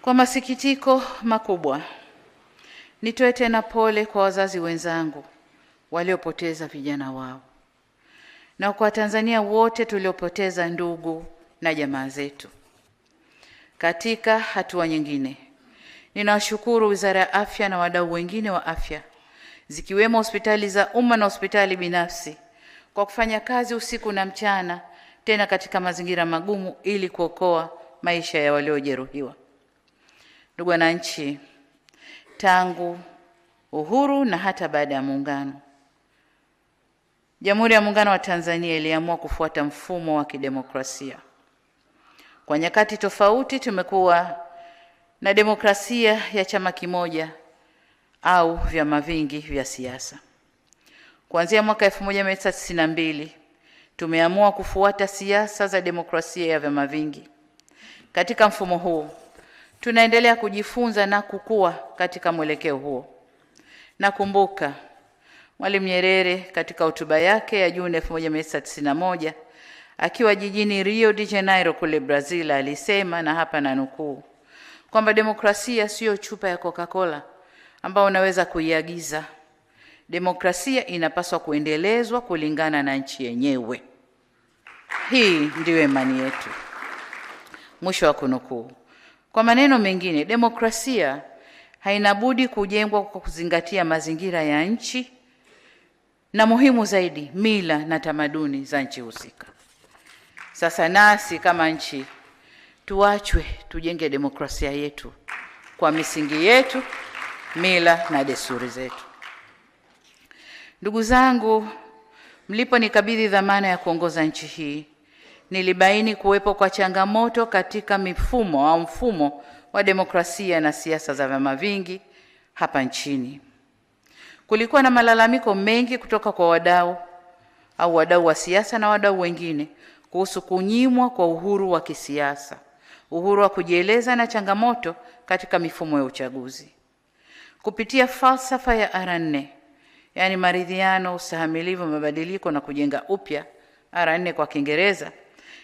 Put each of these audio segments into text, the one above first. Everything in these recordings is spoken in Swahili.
Kwa masikitiko makubwa, nitoe tena pole kwa wazazi wenzangu waliopoteza vijana wao na kwa Tanzania wote tuliopoteza ndugu na jamaa zetu. Katika hatua nyingine, ninawashukuru Wizara ya Afya na wadau wengine wa afya zikiwemo hospitali za umma na hospitali binafsi kwa kufanya kazi usiku na mchana, tena katika mazingira magumu ili kuokoa maisha ya waliojeruhiwa. Ndugu wananchi, tangu uhuru na hata baada ya muungano, Jamhuri ya Muungano wa Tanzania iliamua kufuata mfumo wa kidemokrasia. Kwa nyakati tofauti tumekuwa na demokrasia ya chama kimoja au vyama vingi vya siasa. Kuanzia mwaka 1992 tumeamua kufuata siasa za demokrasia ya vyama vingi. Katika mfumo huu tunaendelea kujifunza na kukua katika mwelekeo huo. Nakumbuka Mwalimu Nyerere katika hotuba yake ya Juni 1991 akiwa jijini Rio de Janeiro kule Brazil alisema, na hapa nanukuu, kwamba demokrasia sio chupa ya Coca-Cola ambao unaweza kuiagiza. Demokrasia inapaswa kuendelezwa kulingana na nchi yenyewe. Hii ndiyo imani yetu. Mwisho wa kunukuu. Kwa maneno mengine, demokrasia haina budi kujengwa kwa kuzingatia mazingira ya nchi na muhimu zaidi, mila na tamaduni za nchi husika. Sasa nasi kama nchi tuachwe tujenge demokrasia yetu kwa misingi yetu, mila na desturi zetu. Ndugu zangu, mliponikabidhi dhamana ya kuongoza nchi hii, nilibaini kuwepo kwa changamoto katika mfumo wa demokrasia na siasa za vyama vingi hapa nchini. Kulikuwa na malalamiko mengi kutoka kwa wadau wa siasa na wadau wengine kuhusu kunyimwa kwa uhuru wa kisiasa, uhuru wa kujieleza na changamoto katika mifumo ya uchaguzi. Kupitia falsafa ya R4, yani maridhiano, ustahimilivu, mabadiliko na kujenga upya, R4 kwa Kiingereza,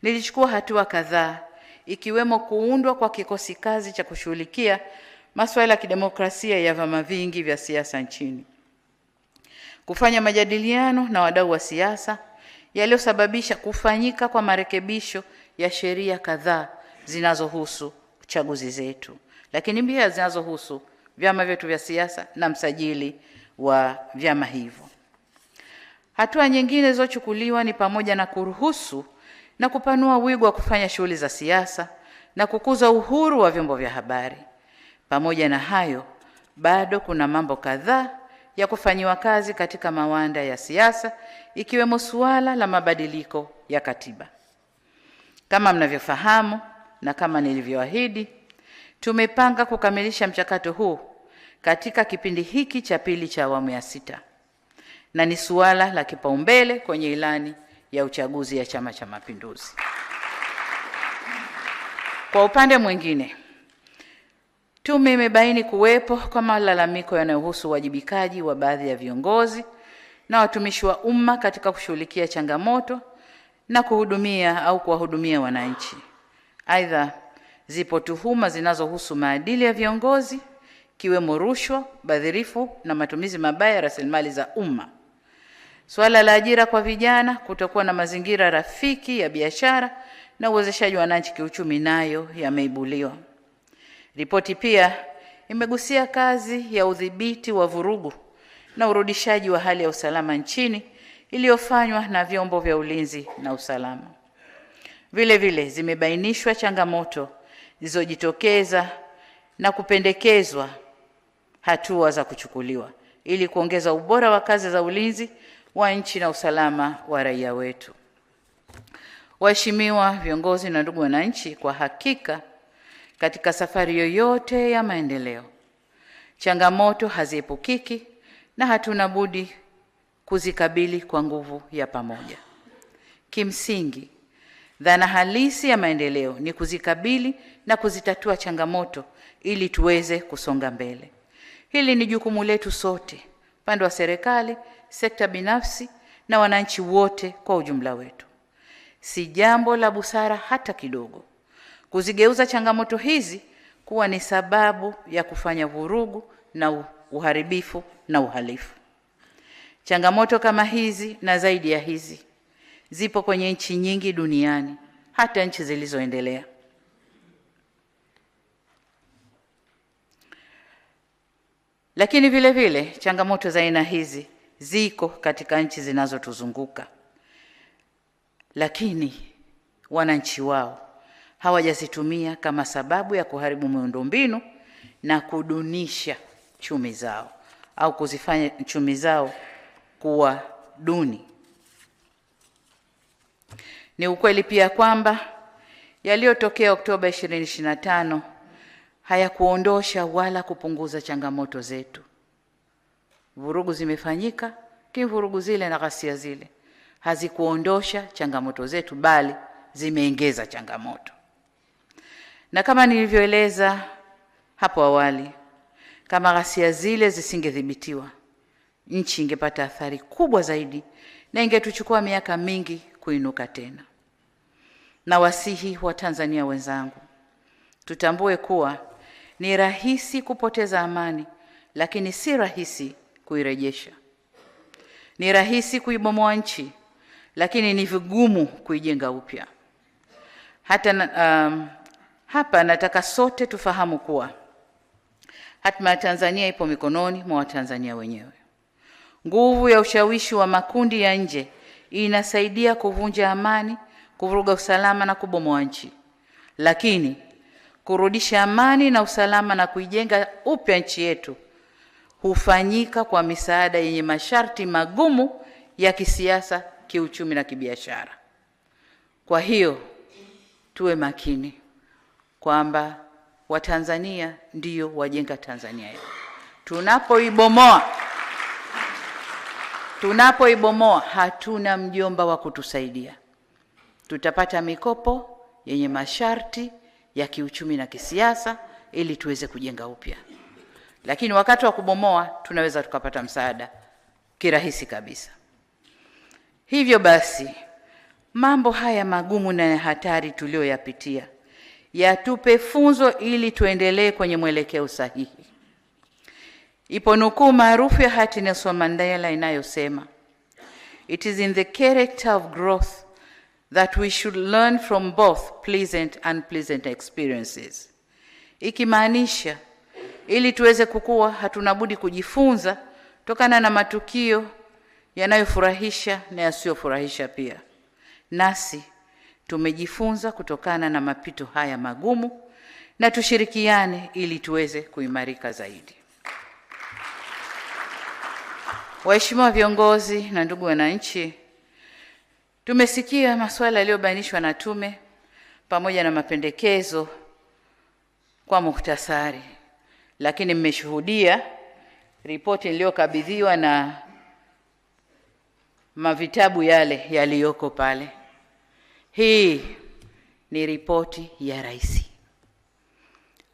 nilichukua hatua kadhaa ikiwemo kuundwa kwa kikosi kazi cha kushughulikia masuala ya kidemokrasia ya vyama vingi vya siasa nchini, kufanya majadiliano na wadau wa siasa yaliyosababisha kufanyika kwa marekebisho ya sheria kadhaa zinazohusu chaguzi zetu, lakini pia zinazohusu vyama vyetu vya siasa na msajili wa vyama hivyo. Hatua nyingine zilizochukuliwa ni pamoja na kuruhusu na kupanua wigo wa kufanya shughuli za siasa na kukuza uhuru wa vyombo vya habari. Pamoja na hayo, bado kuna mambo kadhaa ya kufanyiwa kazi katika mawanda ya siasa, ikiwemo suala la mabadiliko ya katiba. Kama mnavyofahamu na kama nilivyoahidi, tumepanga kukamilisha mchakato huu katika kipindi hiki cha pili cha awamu ya 6, na ni suala la kipaumbele kwenye ilani ya uchaguzi ya Chama cha Mapinduzi. Kwa upande mwingine, tume imebaini kuwepo kwa malalamiko yanayohusu uwajibikaji wa baadhi ya viongozi na watumishi wa umma katika kushughulikia changamoto na kuwahudumia wananchi. Aidha, zipo tuhuma zinazohusu maadili ya viongozi, kiwemo rushwa, badhirifu na matumizi mabaya ya rasilimali za umma. Swala la ajira kwa vijana, kutokuwa na mazingira rafiki ya biashara na uwezeshaji wa wananchi kiuchumi nayo yameibuliwa. Ripoti pia imegusia kazi ya udhibiti wa vurugu na urudishaji wa hali ya usalama nchini iliyofanywa na vyombo vya ulinzi na usalama. Vile vile zimebainishwa changamoto zilizojitokeza na kupendekezwa hatua za kuchukuliwa ili kuongeza ubora wa kazi za ulinzi wa nchi na usalama wa raia wetu. Waheshimiwa viongozi na ndugu wananchi, kwa hakika katika safari yoyote ya maendeleo, changamoto haziepukiki na hatuna budi kuzikabili kwa nguvu ya pamoja. Kimsingi, dhana halisi ya maendeleo ni kuzikabili na kuzitatua changamoto ili tuweze kusonga mbele. Hili ni jukumu letu sote, upande wa serikali, sekta binafsi na wananchi wote kwa ujumla wetu. Si jambo la busara hata kidogo kuzigeuza changamoto hizi kuwa ni sababu ya kufanya vurugu na uharibifu na uhalifu. Changamoto kama hizi na zaidi ya hizi zipo kwenye nchi nyingi duniani, hata nchi zilizoendelea. Lakini vile vile changamoto za aina hizi ziko katika nchi zinazotuzunguka, lakini wananchi wao hawajazitumia kama sababu ya kuharibu miundombinu na kudunisha chumi zao au kuzifanya chumi zao kuwa duni. Ni ukweli pia kwamba yaliyotokea Oktoba 2025 hayakuondosha wala kupunguza changamoto zetu. Vurugu zimefanyika, vurugu zile na ghasia zile hazikuondosha changamoto zetu, bali zimeongeza changamoto. Na kama nilivyoeleza hapo awali, kama ghasia zile zisingedhibitiwa, nchi ingepata athari kubwa zaidi na ingetuchukua miaka mingi kuinuka tena. Na wasihi wa Tanzania wenzangu, tutambue kuwa ni rahisi kupoteza amani, lakini si rahisi kuirejesha. Ni rahisi kuibomoa nchi, lakini ni vigumu kuijenga upya. Hapa nataka sote tufahamu kuwa hatima ya Tanzania ipo mikononi mwa Watanzania wenyewe. Nguvu ya ushawishi wa makundi ya nje inasaidia kuvunja amani, kuvuruga usalama na kubomoa nchi. Lakini kurudisha amani na usalama na kuijenga upya nchi yetu hufanyika kwa misaada yenye masharti magumu ya kisiasa, kiuchumi na kibiashara. Kwa hiyo tuwe makini kwamba Watanzania ndio wajenga Tanzania yetu. Tunapoibomoa hatuna mjomba wa kutusaidia. Tutapata mikopo yenye masharti ya kiuchumi na kisiasa ili tuweze kujenga upya. Lakini wakati wa kubomoa tunaweza tukapata msaada kirahisi kabisa. Hivyo basi, mambo haya magumu na hatari tulioyapitia yatupe funzo ili tuendelee kwenye mwelekeo sahihi. Ipo nukuu maarufu ya hayati Nelson Mandela inayosema, "It is in the character of growth that we should learn from both pleasant and unpleasant experiences." Ikimaanisha ili tuweze kukua hatuna budi kujifunza tokana na matukio yanayofurahisha na yasiyofurahisha pia. Nasi tumejifunza kutokana na mapito haya magumu, na tushirikiane ili tuweze kuimarika zaidi. Waheshimiwa viongozi na ndugu wananchi, tumesikia masuala yaliyobainishwa na tume pamoja na mapendekezo kwa muhtasari, lakini mmeshuhudia ripoti niliyokabidhiwa na mavitabu yale yaliyoko pale. Hii ni ripoti ya rais.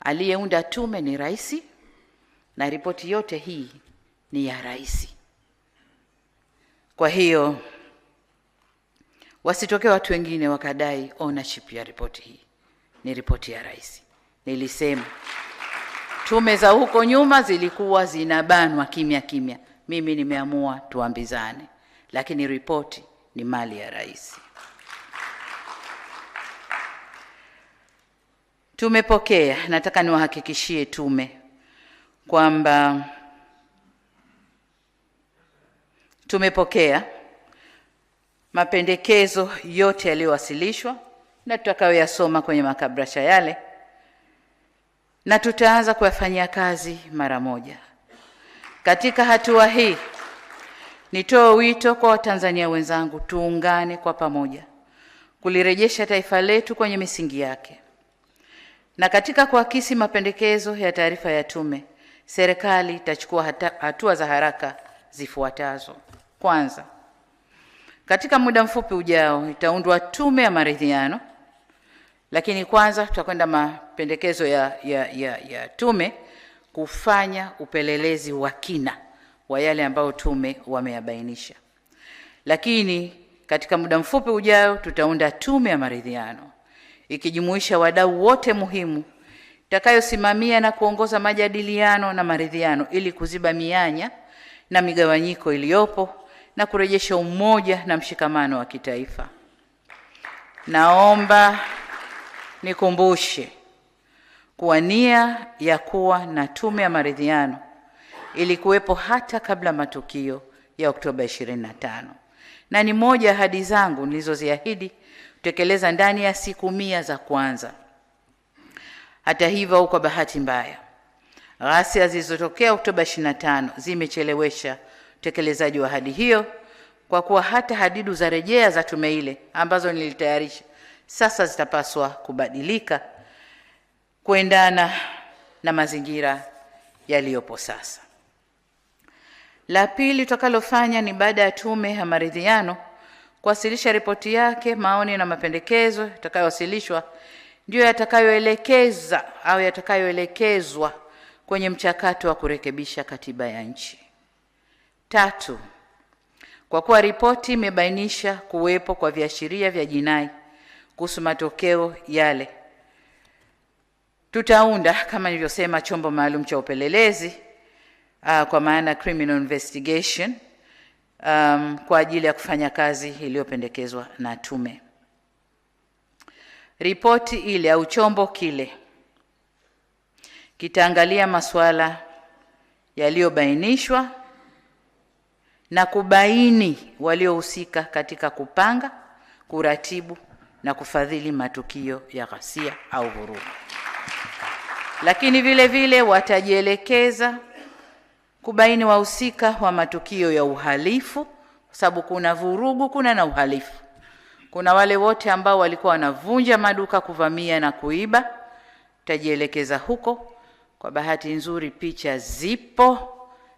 Aliyeunda tume ni rais, na ripoti yote hii ni ya rais. Kwa hiyo wasitokee watu wengine wakadai ownership ya ripoti hii. Ni ripoti ya rais. Nilisema tume za huko nyuma zilikuwa zinabanwa kimya kimya. Mimi nimeamua tuambizane, lakini ripoti ni mali ya rais. Tumepokea, nataka niwahakikishie tume kwamba tumepokea mapendekezo yote yaliyowasilishwa na tutakayoyasoma kwenye makabrasha yale, na tutaanza kuyafanyia kazi mara moja. Katika hatua hii nitoe wito kwa Watanzania wenzangu, tuungane kwa pamoja kulirejesha taifa letu kwenye misingi yake. Na katika kuakisi mapendekezo ya taarifa ya tume, serikali itachukua hatua za haraka zifuatazo. Kwanza, katika muda mfupi ujao itaundwa tume ya maridhiano, lakini kwanza tutakwenda mapendekezo ya tume kufanya upelelezi wa kina wa yale ambayo tume wameyabainisha. Lakini katika muda mfupi ujao tutaunda tume ya maridhiano ikijumuisha wadau wote muhimu itakayosimamia na kuongoza majadiliano na maridhiano ili kuziba mianya na migawanyiko iliyopo na kurejesha umoja na mshikamano wa kitaifa. Naomba nikumbushe kuwa nia ya kuwa na tume ya maridhiano ilikuwepo hata kabla matukio ya Oktoba 25, na ni moja ahadi zangu nilizoziahidi kutekeleza ndani ya siku 100 za kwanza. Hata hivyo, kwa bahati mbaya, ghasia zilizotokea Oktoba 25 zimechelewesha utekelezaji wa ahadi hiyo, kwa kuwa hata hadidu za rejea za tume ile ambazo nilitayarisha sasa zitapaswa kubadilika kuendana na mazingira yaliyopo sasa. La pili tutakalofanya ni baada ya tume ya maridhiano kuwasilisha ripoti yake, maoni na mapendekezo yatakayowasilishwa ndio yatakayoelekeza au yatakayoelekezwa kwenye mchakato wa kurekebisha katiba ya nchi. Tatu, kwa kuwa ripoti imebainisha kuwepo kwa viashiria vya jinai kuhusu matokeo yale, tutaunda kama nilivyosema chombo maalum cha upelelezi kwa maana criminal investigation kwa ajili ya kufanya kazi iliyopendekezwa na tume. Ripoti ile au chombo kile kitaangalia masuala yaliyobainishwa na kubaini waliohusika katika kupanga, kuratibu na kufadhili matukio ya ghasia au vurugu. Lakini vile vile watajielekeza kubaini wahusika wa matukio ya uhalifu, kwa sababu kuna vurugu, kuna na uhalifu. Kuna wale wote ambao walikuwa wanavunja maduka, kuvamia na kuiba, tajielekeza huko. Kwa bahati nzuri picha zipo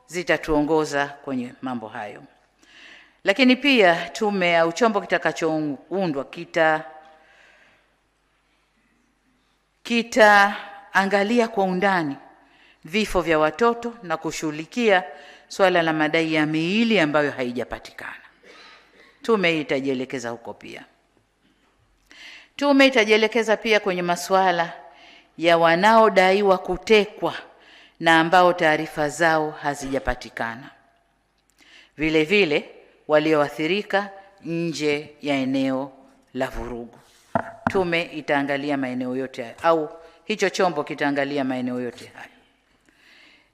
zitatuongoza kwenye mambo hayo. Lakini pia tume au chombo kitakachoundwa kitaangalia kwa undani vifo vya watoto na kushughulikia swala la madai ya miili ambayo haijapatikana. Tume hii itajielekeza huko pia. Tume itajielekeza pia kwenye masuala ya wanaodaiwa kutekwa na ambao taarifa zao hazijapatikana. Vile vile walioathirika nje ya eneo la vurugu. Tume itaangalia maeneo yote au hicho chombo kitaangalia maeneo yote haya.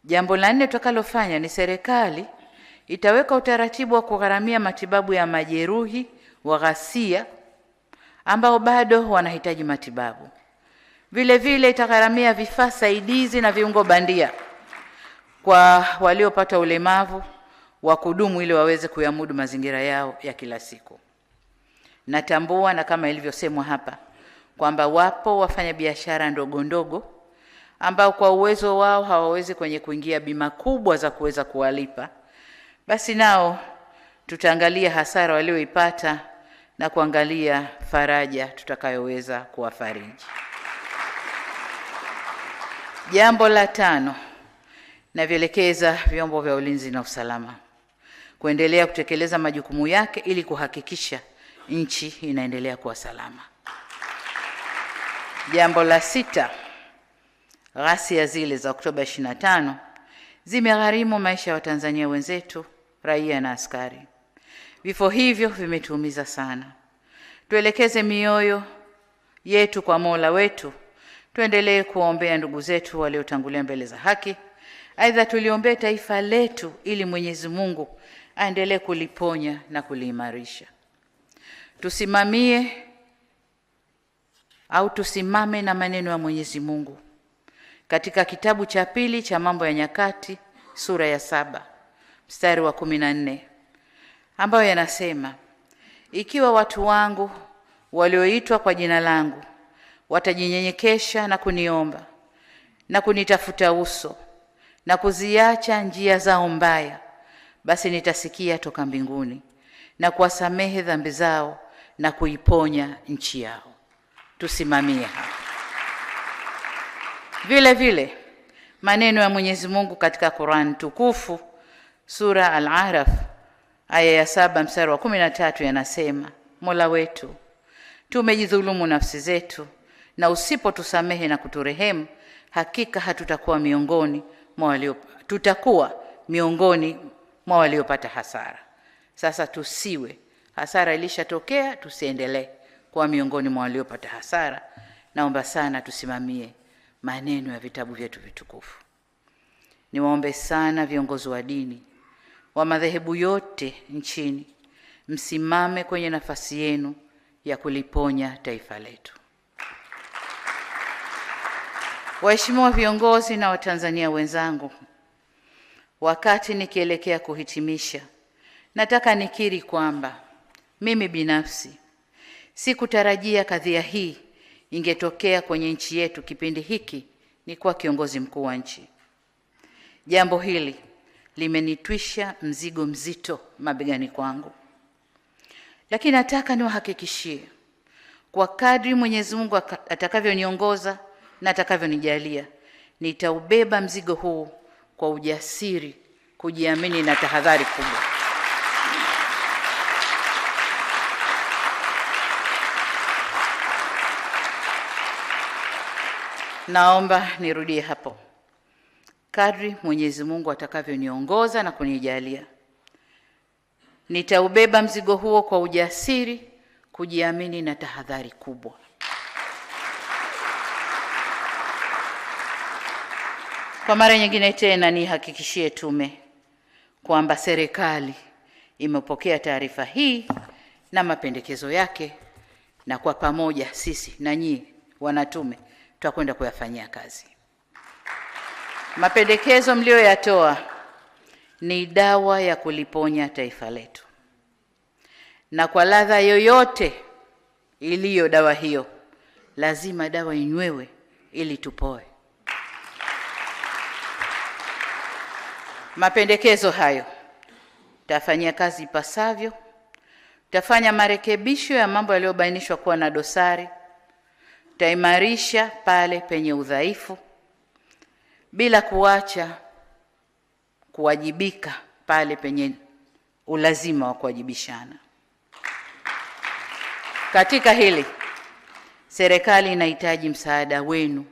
Jambo la 4 tutakalofanya ni serikali itaweka utaratibu wa kugharamia matibabu ya majeruhi wa ghasia ambao bado wanahitaji matibabu. Vile vile itagharamia vifaa saidizi na viungo bandia kwa waliopata ulemavu wa kudumu ili waweze kuyamudu mazingira yao ya kila siku. Natambua na kama ilivyosemwa hapa kwamba wapo wafanyabiashara ndogo ndogo ambao kwa uwezo wao hawawezi kuingia bima kubwa za kuweza kuwalipa. Basi nao tutaangalia hasara walioipata na kuangalia faraja tutakayoweza kuwafariji. Jambo la 5, navielekeza vyombo vya ulinzi na usalama kuendelea kutekeleza majukumu yake ili kuhakikisha nchi inaendelea kuwa salama. Jambo la 6, ghasia zile za Oktoba 25 zimegharimu maisha ya Watanzania wenzetu, raia na askari. Vifo hivyo vimetuumiza sana. Tuelekeze mioyo yetu kwa Mola wetu. Tuendelee kuombea ndugu zetu waliotangulia mbele za haki. Aidha tuliombee taifa letu ili Mwenyezi Mungu aendelee kuliponya na kuliimarisha. Tusimame na maneno ya Mwenyezi Mungu katika kitabu cha 2 cha Mambo ya Nyakati sura ya 7 mstari wa 14 ambayo yanasema, ikiwa watu wangu walioitwa kwa jina langu watajinyenyekesha na kuniomba na kunitafuta uso na kuziacha njia zao mbaya, basi nitasikia toka mbinguni na kuwasamehe dhambi zao na kuiponya nchi yao. Tusimamie hapa. Vile vile maneno ya Mwenyezi Mungu katika Qur'an tukufu sura Al-Araf aya ya 7 mstari wa 13 yanasema, Mola wetu, tumejidhulumu nafsi zetu na usipotusamehe na kuturehemu hakika tutakuwa miongoni mwa waliopata hasara. Sasa tusiwe, hasara ilishatokea, tusiendelee kuwa miongoni mwa waliopata hasara. Naomba sana tusimamie maneno ya vitabu vyetu vitukufu. Niwaombe sana viongozi wa dini wa madhehebu yote nchini, msimame kwenye nafasi yenu ya kuliponya taifa letu. Waheshimiwa viongozi na Watanzania wenzangu, wakati nikielekea kuhitimisha, nataka nikiri kwamba mimi binafsi sikutarajia kadhia hii ingetokea kwenye nchi yetu kipindi hiki ni kuwa kiongozi mkuu wa nchi. Jambo hili limenitwisha mzigo mzito mabegani kwangu. Lakini nataka niwahakikishie kwa kadri Mwenyezi Mungu atakavyoniongoza na atakavyonijalia, nitaubeba mzigo huu kwa ujasiri, kujiamini na tahadhari kubwa. Naomba nirudie hapo. Kadri Mwenyezi Mungu atakavyoniongoza na kunijalia, nitaubeba mzigo huo kwa ujasiri, kujiamini na tahadhari kubwa. Kwa mara nyingine tena nihakikishie tume kwamba serikali imepokea taarifa hii na mapendekezo yake, na kwa pamoja sisi na nyinyi wanatume tutakwenda kuyafanyia kazi. Mapendekezo mlioyatoa ni dawa ya kuliponya taifa letu, na kwa ladha yoyote iliyo dawa hiyo, lazima dawa inywewe ili tupoe. Mapendekezo hayo tafanyia kazi ipasavyo, tafanya marekebisho ya mambo yaliyobainishwa kuwa na dosari, taimarisha pale penye udhaifu, bila kuacha kuwajibika pale penye ulazima wa kuwajibishana. Katika hili, serikali inahitaji msaada wenu,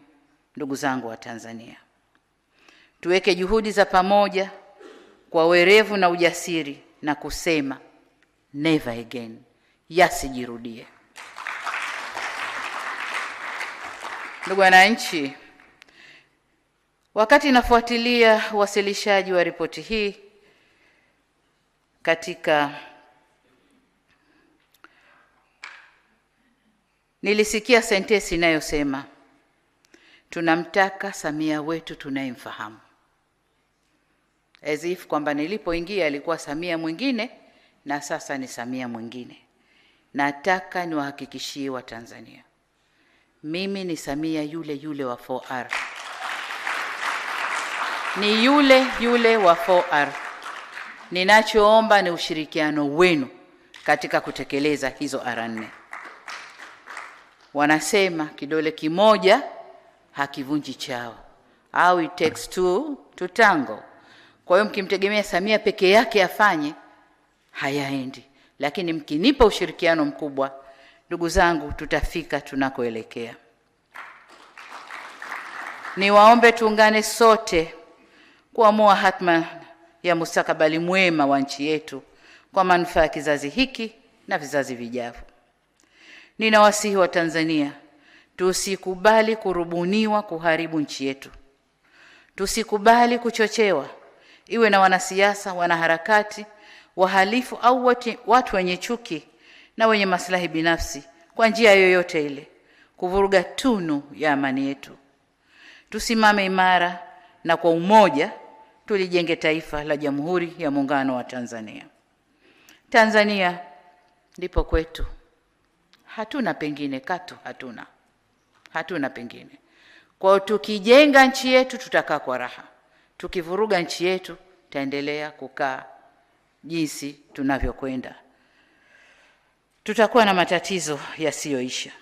ndugu zangu wa Tanzania. Tuweke juhudi za pamoja kwa werevu na ujasiri na kusema never again, yasijirudie. Ndugu wananchi, wakati nafuatilia uwasilishaji wa ripoti hii nilisikia sentensi inayosema tunamtaka Samia wetu tunayemfahamu, as if kwamba nilipoingia alikuwa Samia mwingine na sasa ni Samia mwingine. Nataka niwahakikishie wa Tanzania, mimi ni Samia yule yule wa 4R. Ni yule yule wa 4R. Ninachoomba ni ushirikiano wenu katika kutekeleza hizo R4. Wanasema kidole kimoja hakivunji chao, au it takes two to tango. Kwa hiyo mkimtegemea Samia peke yake afanye, hayaendi. Lakini mkinipa ushirikiano mkubwa, ndugu zangu, tutafika tunakoelekea. Niwaombe tuungane sote kuamua hatma ya mustakabali mwema wa nchi yetu kwa manufaa ya kizazi hiki na vizazi vijavyo. Ninawasihi wa Tanzania, tusikubali kurubuniwa kuharibu nchi yetu. Tusikubali kuchochewa, iwe na wanasiasa, wanaharakati, wahalifu au watu wenye chuki na wenye maslahi binafsi, kwa njia yoyote ile kuvuruga tunu ya amani yetu. Tusimame imara na kwa umoja tulijenge taifa la Jamhuri ya Muungano wa Tanzania. Tanzania ndipo kwetu. Hatuna pengine katu, hatuna pengine. Kwa tukijenga nchi yetu tutakaa kwa raha. Tukivuruga nchi yetu taendelea kukaa jinsi tunavyokwenda. Tutakuwa na matatizo yasiyoisha.